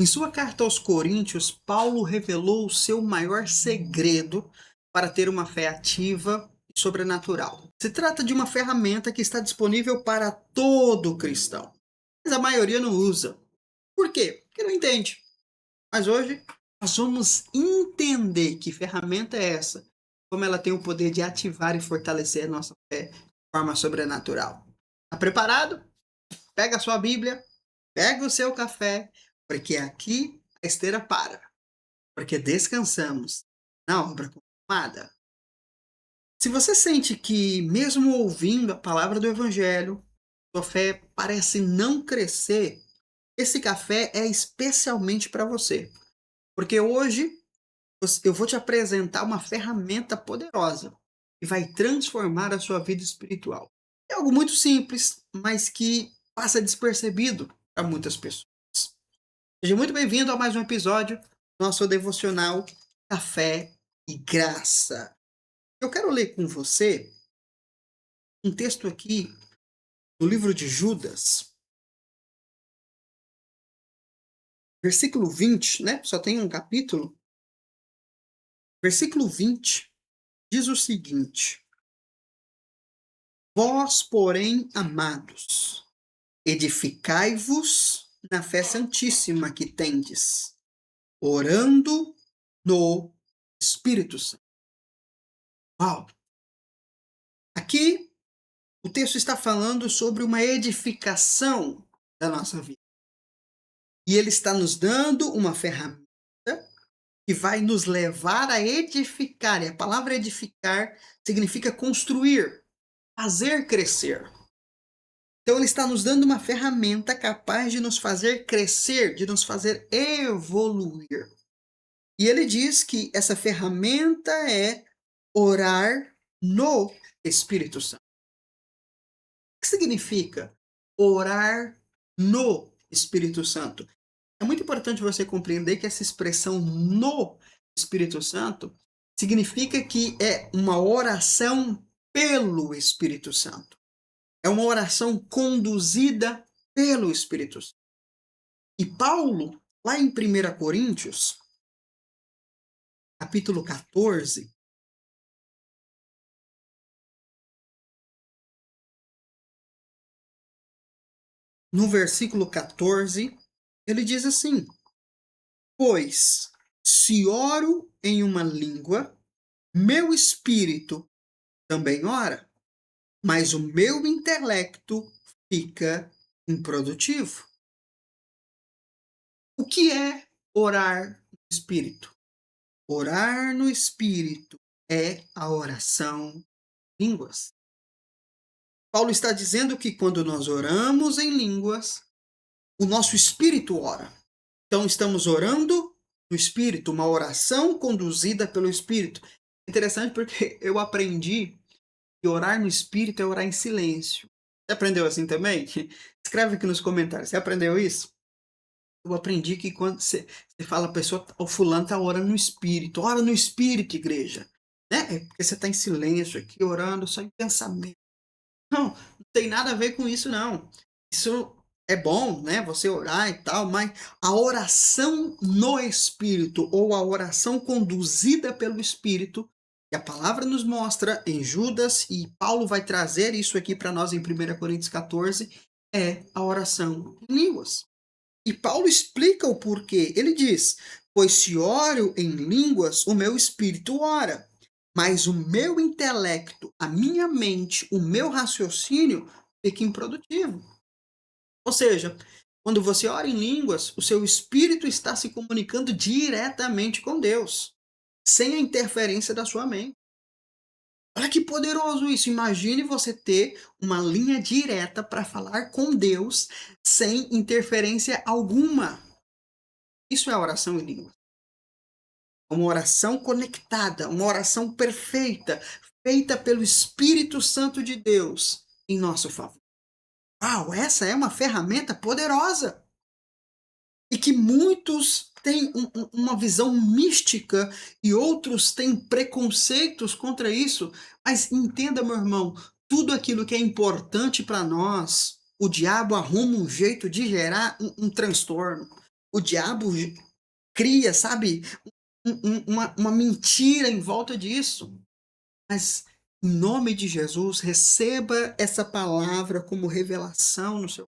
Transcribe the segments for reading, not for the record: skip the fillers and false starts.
Em sua carta aos Coríntios, Paulo revelou o seu maior segredo para ter uma fé ativa e sobrenatural. Se trata de uma ferramenta que está disponível para todo cristão, mas a maioria não usa. Por quê? Porque não entende. Mas hoje nós vamos entender que ferramenta é essa, como ela tem o poder de ativar e fortalecer a nossa fé de forma sobrenatural. Está preparado? Pega a sua Bíblia, pega o seu café, porque aqui a esteira para, porque descansamos na obra consumada. Se você sente que, mesmo ouvindo a palavra do Evangelho, sua fé parece não crescer, esse café é especialmente para você. Porque hoje eu vou te apresentar uma ferramenta poderosa que vai transformar a sua vida espiritual. É algo muito simples, mas que passa despercebido para muitas pessoas. Seja muito bem-vindo a mais um episódio do nosso devocional Café e Graça. Eu quero ler com você um texto aqui no livro de Judas, versículo 20, né? Só tem um capítulo. Versículo 20 diz o seguinte: Vós, porém, amados, edificai-vos na fé santíssima que tendes, orando no Espírito Santo. Uau! Aqui o texto está falando sobre uma edificação da nossa vida. E ele está nos dando uma ferramenta que vai nos levar a edificar. E a palavra edificar significa construir, fazer crescer. Então ele está nos dando uma ferramenta capaz de nos fazer crescer, de nos fazer evoluir. E ele diz que essa ferramenta é orar no Espírito Santo. O que significa orar no Espírito Santo? É muito importante você compreender que essa expressão no Espírito Santo significa que é uma oração pelo Espírito Santo. É uma oração conduzida pelo Espírito Santo. E Paulo, lá em 1 Coríntios, capítulo 14, no versículo 14, ele diz assim: Pois, se oro em uma língua, meu espírito também ora, mas o meu intelecto fica improdutivo. O que é orar no espírito? Orar no espírito é a oração em línguas. Paulo está dizendo que quando nós oramos em línguas, o nosso espírito ora. Então estamos orando no espírito, uma oração conduzida pelo espírito. Interessante porque eu aprendi que orar no espírito é orar em silêncio. Você aprendeu assim também? Escreve aqui nos comentários. Você aprendeu isso? Eu aprendi que quando você fala a pessoa, o fulano está orando no espírito. Ora no espírito, igreja. Né? É porque você está em silêncio aqui, orando só em pensamento. Não tem nada a ver com isso, não. Isso é bom, né? Você orar e tal, mas a oração no Espírito, ou a oração conduzida pelo Espírito, que a palavra nos mostra em Judas, e Paulo vai trazer isso aqui para nós em 1 Coríntios 14, é a oração em línguas. E Paulo explica o porquê. Ele diz: Pois se oro em línguas, o meu espírito ora, mas o meu intelecto, a minha mente, o meu raciocínio fica improdutivo. Ou seja, quando você ora em línguas, o seu espírito está se comunicando diretamente com Deus, sem a interferência da sua mente. Olha que poderoso isso. Imagine você ter uma linha direta para falar com Deus sem interferência alguma. Isso é oração em línguas. Uma oração conectada, uma oração perfeita, feita pelo Espírito Santo de Deus em nosso favor. Uau, essa é uma ferramenta poderosa. E que muitos têm uma visão mística e outros têm preconceitos contra isso. Mas entenda, meu irmão, tudo aquilo que é importante para nós, o diabo arruma um jeito de gerar um transtorno. O diabo cria, sabe, uma mentira em volta disso. Mas, em nome de Jesus, receba essa palavra como revelação no seu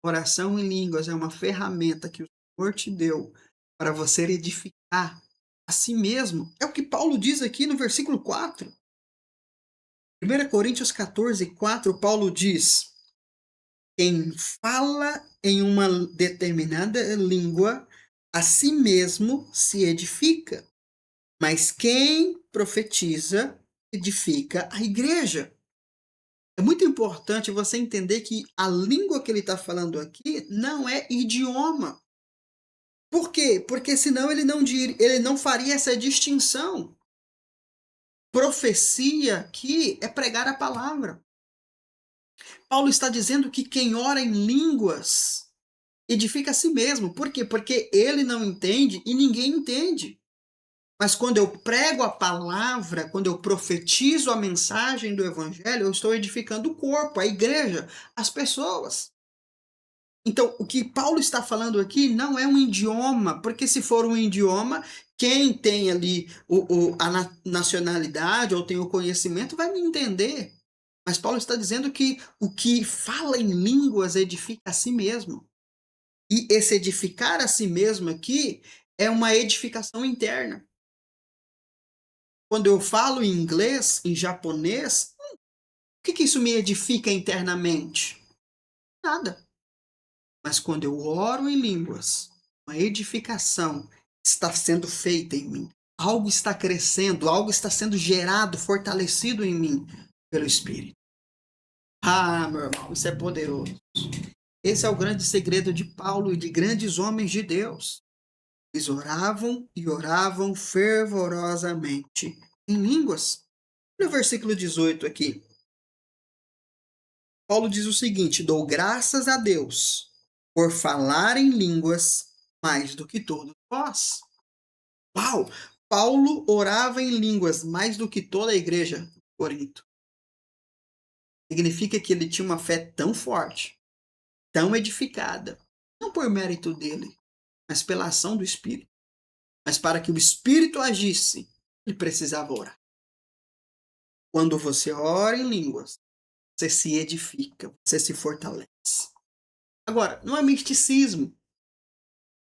oração em línguas. É uma ferramenta que o Senhor te deu para você edificar a si mesmo. É o que Paulo diz aqui no versículo 4. 1 Coríntios 14:4, Paulo diz: quem fala em uma determinada língua, a si mesmo se edifica, mas quem profetiza edifica a igreja. É muito importante você entender que a língua que ele está falando aqui não é idioma. Por quê? Porque senão ele não faria essa distinção. Profecia aqui é pregar a palavra. Paulo está dizendo que quem ora em línguas edifica a si mesmo. Por quê? Porque ele não entende e ninguém entende. Mas quando eu prego a palavra, quando eu profetizo a mensagem do evangelho, eu estou edificando o corpo, a igreja, as pessoas. Então, o que Paulo está falando aqui não é um idioma, porque se for um idioma, quem tem ali a nacionalidade ou tem o conhecimento vai me entender. Mas Paulo está dizendo que o que fala em línguas edifica a si mesmo. E esse edificar a si mesmo aqui é uma edificação interna. Quando eu falo em inglês, em japonês, o que isso me edifica internamente? Nada. Mas quando eu oro em línguas, uma edificação está sendo feita em mim. Algo está crescendo, algo está sendo gerado, fortalecido em mim pelo Espírito. Ah, meu irmão, isso é poderoso. Esse é o grande segredo de Paulo e de grandes homens de Deus. Eles oravam e oravam fervorosamente em línguas. No versículo 18 aqui, Paulo diz o seguinte: dou graças a Deus por falar em línguas mais do que todos vós. Uau! Paulo orava em línguas mais do que toda a igreja de Corinto. Significa que ele tinha uma fé tão forte, tão edificada, não por mérito dele, mas pela ação do Espírito. Mas para que o Espírito agisse, ele precisava orar. Quando você ora em línguas, você se edifica, você se fortalece. Agora, não é misticismo.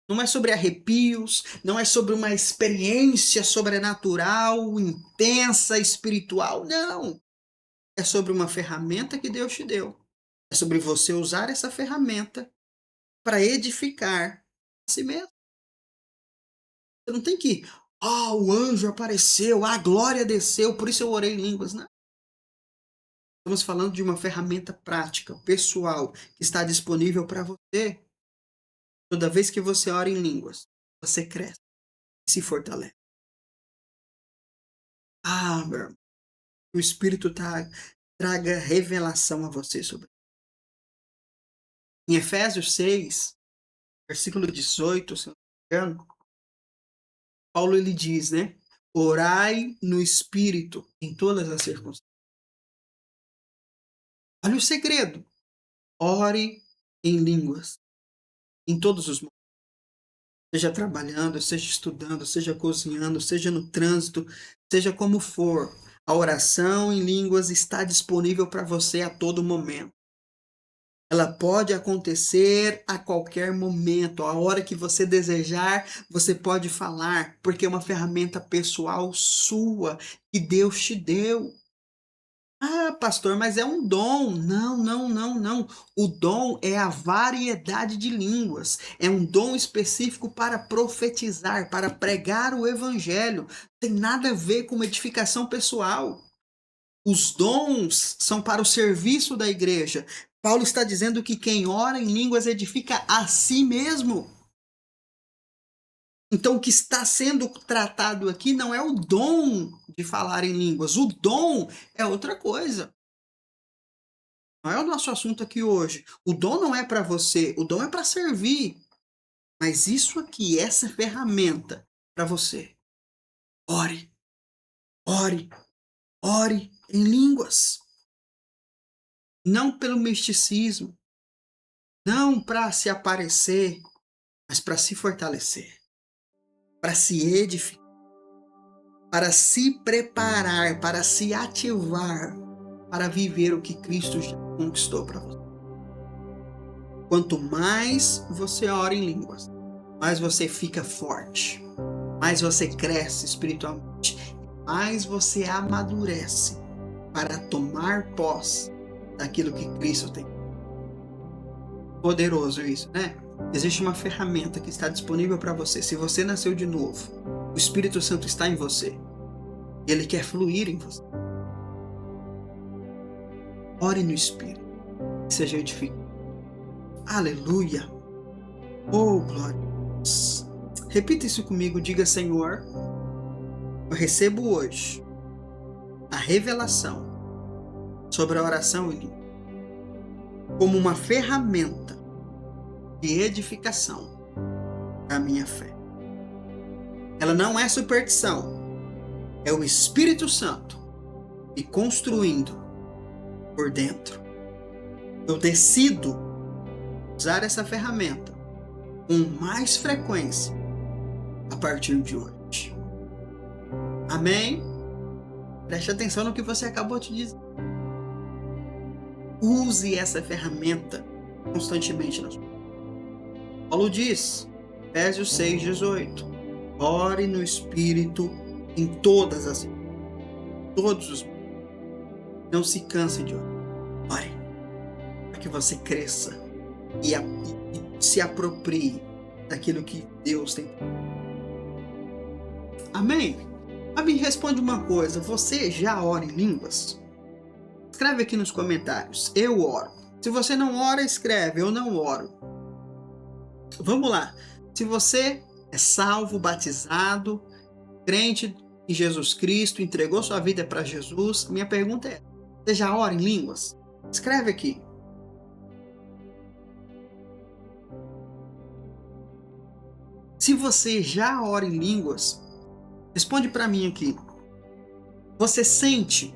Não é sobre arrepios, não é sobre uma experiência sobrenatural, intensa, espiritual. Não. É sobre uma ferramenta que Deus te deu. É sobre você usar essa ferramenta para edificar a si mesmo. Você não tem que, o anjo apareceu, a glória desceu, por isso eu orei em línguas. Não. Estamos falando de uma ferramenta prática, pessoal, que está disponível para você. Toda vez que você ora em línguas, você cresce e se fortalece. Meu irmão, o Espírito traga revelação a você sobre isso. Em Efésios 6, versículo 18, se eu não me engano, Paulo ele diz, né? Orai no Espírito em todas as circunstâncias. Olha o segredo. Ore em línguas em todos os momentos. Seja trabalhando, seja estudando, seja cozinhando, seja no trânsito, seja como for. A oração em línguas está disponível para você a todo momento. Ela pode acontecer a qualquer momento, a hora que você desejar, você pode falar, porque é uma ferramenta pessoal sua que Deus te deu. Pastor, mas é um dom. Não, não, não, não. O dom é a variedade de línguas. É um dom específico para profetizar, para pregar o evangelho. Tem nada a ver com uma edificação pessoal. Os dons são para o serviço da igreja. Paulo está dizendo que quem ora em línguas edifica a si mesmo. Então, o que está sendo tratado aqui não é o dom de falar em línguas. O dom é outra coisa. Não é o nosso assunto aqui hoje. O dom não é para você, o dom é para servir. Mas isso aqui, essa ferramenta para você. Ore, ore, ore em línguas. Não pelo misticismo, não para se aparecer, mas para se fortalecer, para se edificar, para se preparar, para se ativar, para viver o que Cristo já conquistou para você. Quanto mais você ora em línguas, mais você fica forte, mais você cresce espiritualmente, mais você amadurece para tomar posse daquilo que Cristo tem. Poderoso isso, né? Existe uma ferramenta que está disponível para você. Se você nasceu de novo, o Espírito Santo está em você. E ele quer fluir em você. Ore no Espírito. Seja edificado. Aleluia. Oh, glória a Deus. Repita isso comigo. Diga, Senhor, eu recebo hoje a revelação sobre a oração em língua como uma ferramenta de edificação da minha fé. Ela não é superstição, é o Espírito Santo me construindo por dentro. Eu decido usar essa ferramenta com mais frequência a partir de hoje. Amém? Preste atenção no que você acabou de dizer. Use essa ferramenta constantemente na sua vida. Paulo diz, Efésios 6:18, ore no Espírito em todas as todos os momentos. Não se canse de orar. Ore para que você cresça e se aproprie daquilo que Deus tem. Amém? Mas me responde uma coisa, você já ora em línguas? Escreve aqui nos comentários, eu oro. Se você não ora, escreve, eu não oro. Vamos lá. Se você é salvo, batizado, crente em Jesus Cristo, entregou sua vida para Jesus, minha pergunta é, você já ora em línguas? Escreve aqui. Se você já ora em línguas, responde para mim aqui. Você sente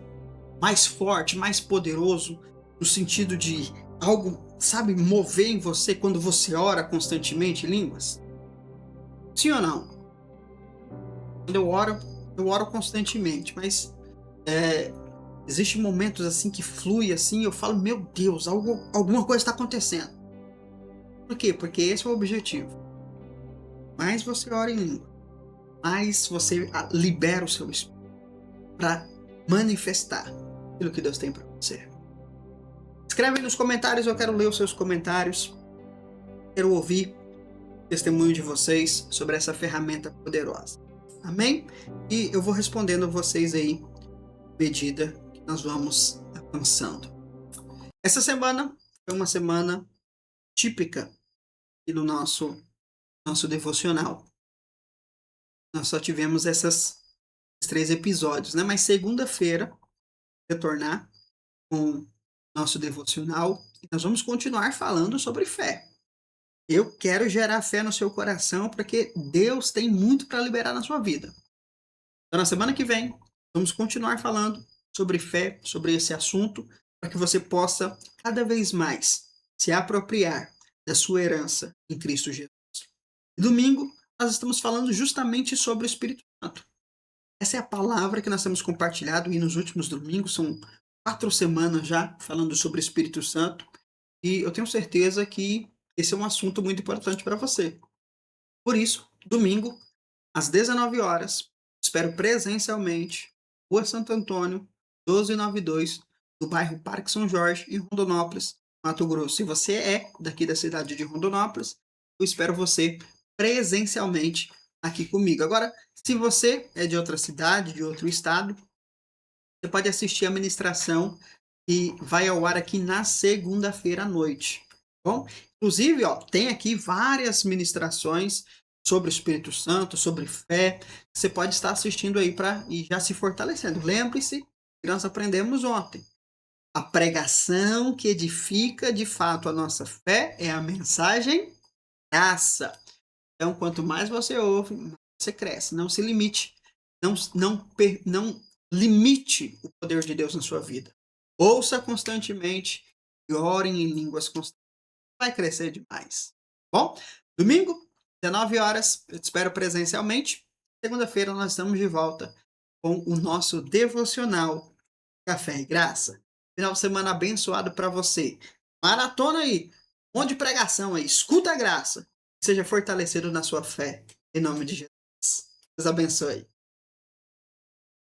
mais forte, mais poderoso, no sentido de algo, sabe, mover em você quando você ora constantemente em línguas? Sim ou não? Quando eu oro constantemente, mas existem momentos assim que flui assim, eu falo, meu Deus, alguma coisa está acontecendo. Por quê? Porque esse é o objetivo. Mais você ora em língua, mais você libera o seu espírito para manifestar aquilo que Deus tem para você. Escreve aí nos comentários, eu quero ler os seus comentários. Quero ouvir o testemunho de vocês sobre essa ferramenta poderosa. Amém? E eu vou respondendo a vocês aí à medida que nós vamos avançando. Essa semana foi uma semana típica aqui no nosso devocional. Nós só tivemos esses 3 episódios, né? Mas segunda-feira, retornar com nosso devocional e nós vamos continuar falando sobre fé. Eu quero gerar fé no seu coração porque Deus tem muito para liberar na sua vida. Então, na semana que vem, vamos continuar falando sobre fé, sobre esse assunto, para que você possa cada vez mais se apropriar da sua herança em Cristo Jesus. E domingo, nós estamos falando justamente sobre o Espírito Santo. Essa é a palavra que nós temos compartilhado e nos últimos domingos, são 4 semanas já falando sobre o Espírito Santo, e eu tenho certeza que esse é um assunto muito importante para você. Por isso, domingo, às 19 horas, espero presencialmente, Rua Santo Antônio, 1292, do bairro Parque São Jorge, em Rondonópolis, Mato Grosso. Se você é daqui da cidade de Rondonópolis, eu espero você presencialmente aqui comigo. Agora, se você é de outra cidade, de outro estado, você pode assistir a ministração que vai ao ar aqui na segunda-feira à noite. Bom, inclusive, tem aqui várias ministrações sobre o Espírito Santo, sobre fé. Você pode estar assistindo aí para ir já se fortalecendo. Lembre-se que nós aprendemos ontem. A pregação que edifica de fato a nossa fé é a mensagem graça. Então, quanto mais você ouve, mais você cresce. Não se limite. Não limite o poder de Deus na sua vida. Ouça constantemente e ore em línguas constantes. Vai crescer demais. Bom, domingo, 19 horas, eu te espero presencialmente. Segunda-feira nós estamos de volta com o nosso devocional Café e Graça. Final de semana abençoado para você. Maratona aí, um monte de pregação aí, escuta a graça. Seja fortalecido na sua fé, em nome de Jesus. Deus abençoe.